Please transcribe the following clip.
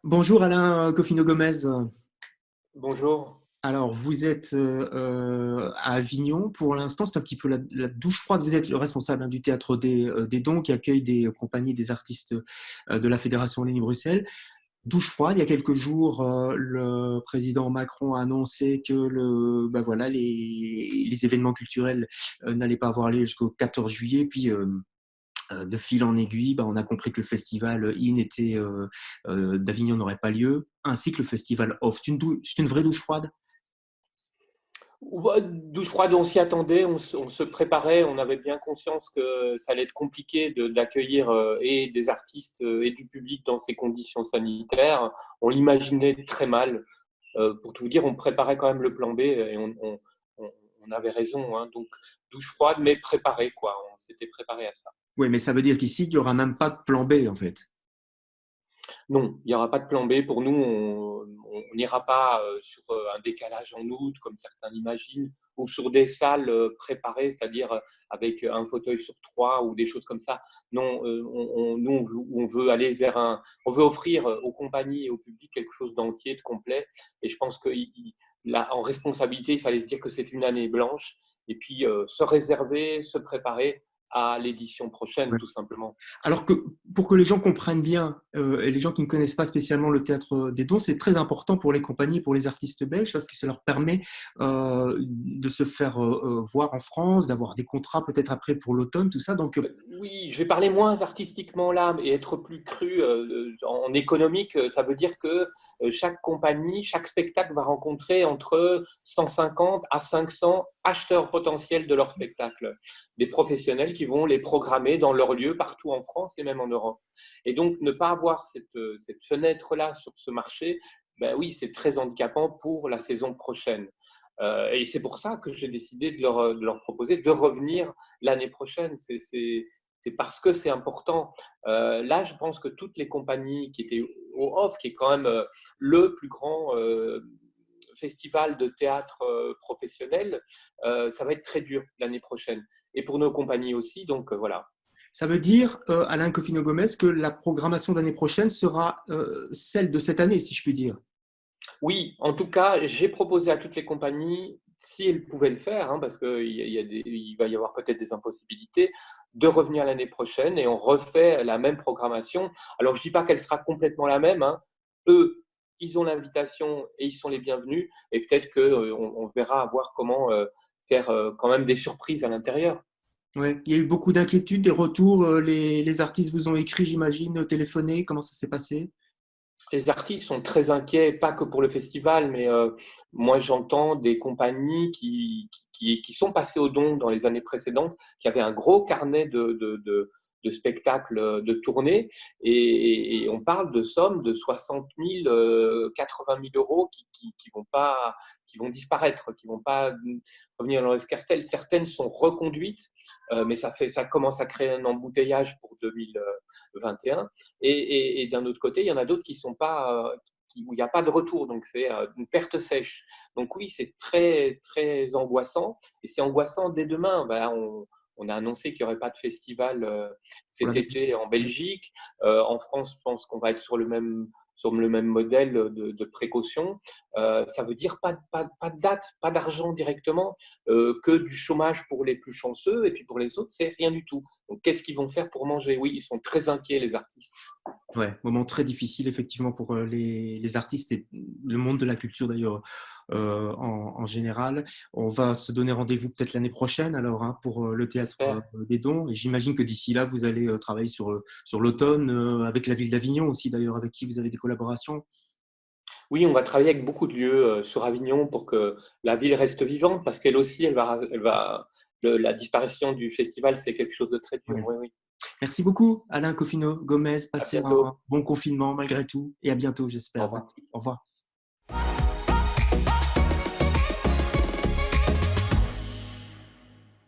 Bonjour Alain Cofino-Gomez. Bonjour. Alors, vous êtes à Avignon pour l'instant. C'est un petit peu la douche froide. Vous êtes le responsable du théâtre des Dons qui accueille des compagnies, des artistes de la Fédération Wallonie-Bruxelles. Douche froide, il y a quelques jours, le président Macron a annoncé que voilà, les événements culturels n'allaient pas avoir lieu jusqu'au 14 juillet. Puis, de fil en aiguille, on a compris que le festival d'Avignon n'aurait pas lieu, ainsi que le festival Off. C'est une vraie douche froide? Ouais, douche froide, on s'y attendait, on se préparait, on avait bien conscience que ça allait être compliqué d'accueillir et des artistes et du public dans ces conditions sanitaires. On l'imaginait très mal. Pour tout vous dire, on préparait quand même le plan B et on- on avait raison, hein. Donc, douche froide, mais préparé, quoi. On s'était préparé à ça. Oui, mais ça veut dire qu'ici, il n'y aura même pas de plan B, en fait. Non, il n'y aura pas de plan B. Pour nous, on n'ira pas sur un décalage en août, comme certains l'imaginent, ou sur des salles préparées, c'est-à-dire avec un fauteuil sur trois ou des choses comme ça. Non, nous, on veut aller vers on veut offrir aux compagnies et au public quelque chose d'entier, de complet. Et je pense que là, en responsabilité, il fallait se dire que c'est une année blanche et puis se réserver, se préparer à l'édition prochaine, Ouais. tout simplement. Alors que pour que les gens comprennent bien, et les gens qui ne connaissent pas spécialement le théâtre des Dons, c'est très important pour les compagnies, pour les artistes belges, parce que ça leur permet de se faire voir en France, d'avoir des contrats peut-être après pour l'automne, tout ça. Donc, Oui, je vais parler moins artistiquement là et être plus cru, en économique, ça veut dire que, chaque compagnie, chaque spectacle va rencontrer entre 150 à 500 acheteurs potentiels de leur spectacle. Des professionnels qui vont les programmer dans leur lieu partout en France et même en Europe. Et donc ne pas avoir cette fenêtre-là sur ce marché, ben oui, c'est très handicapant pour la saison prochaine. Et c'est pour ça que j'ai décidé de leur proposer de revenir l'année prochaine. C'est parce que c'est important. Là, je pense que toutes les compagnies qui étaient au Off, qui est quand même le plus grand festival de théâtre professionnel, ça va être très dur l'année prochaine. Et pour nos compagnies aussi, donc voilà. ça veut dire, Alain Cofino-Gomez, que la programmation d'année prochaine sera celle de cette année, si je puis dire. Oui, en tout cas, j'ai proposé à toutes les compagnies, si elles pouvaient le faire, hein, parce qu'il va y avoir peut-être des impossibilités, de revenir l'année prochaine et on refait la même programmation. Alors, je ne dis pas qu'elle sera complètement la même, hein. Eux, ils ont l'invitation et ils sont les bienvenus. Et peut-être qu'on verra à voir comment faire quand même des surprises à l'intérieur. Ouais. Il y a eu beaucoup d'inquiétudes, des retours. Les artistes vous ont écrit, j'imagine, téléphoné. Comment ça s'est passé? Les artistes sont très inquiets, pas que pour le festival, mais moi j'entends des compagnies qui sont passées au don dans les années précédentes, qui avaient un gros carnet de spectacles de tournée, et on parle de sommes de 60 000, 80 000 euros qui vont pas, qui vont disparaître, qui vont pas revenir dans l'escarcelle. Certaines sont reconduites, mais ça commence à créer un embouteillage pour 2021. Et d'un autre côté, il y en a d'autres qui sont pas, où il n'y a pas de retour, donc c'est une perte sèche. Donc oui, c'est très, très angoissant, et c'est angoissant dès demain. Ben, on a annoncé qu'il n'y aurait pas de festival Pour la cet Belgique. été en Belgique. En France, je pense qu'on va être sur le même modèle de précaution. Ça veut dire pas de date, pas d'argent directement, que du chômage pour les plus chanceux, et puis pour les autres, c'est rien du tout. Donc qu'est-ce qu'ils vont faire pour manger? Oui, ils sont très inquiets, les artistes. Ouais, moment très difficile effectivement pour les artistes et le monde de la culture d'ailleurs en général. On va se donner rendez-vous peut-être l'année prochaine alors hein, pour le théâtre J'espère. des Dons. Et j'imagine que d'ici là, vous allez travailler sur l'automne avec la ville d'Avignon aussi d'ailleurs, avec qui vous avez des collaborations. Oui, on va travailler avec beaucoup de lieux sur Avignon pour que la ville reste vivante, parce qu'elle aussi, la disparition du festival, c'est quelque chose de très dur. Ouais. Oui, oui. Merci beaucoup Alain Cofino Gomez. À Passez un bientôt. bon confinement malgré tout et à bientôt Au j'espère. revoir. Merci. Au revoir.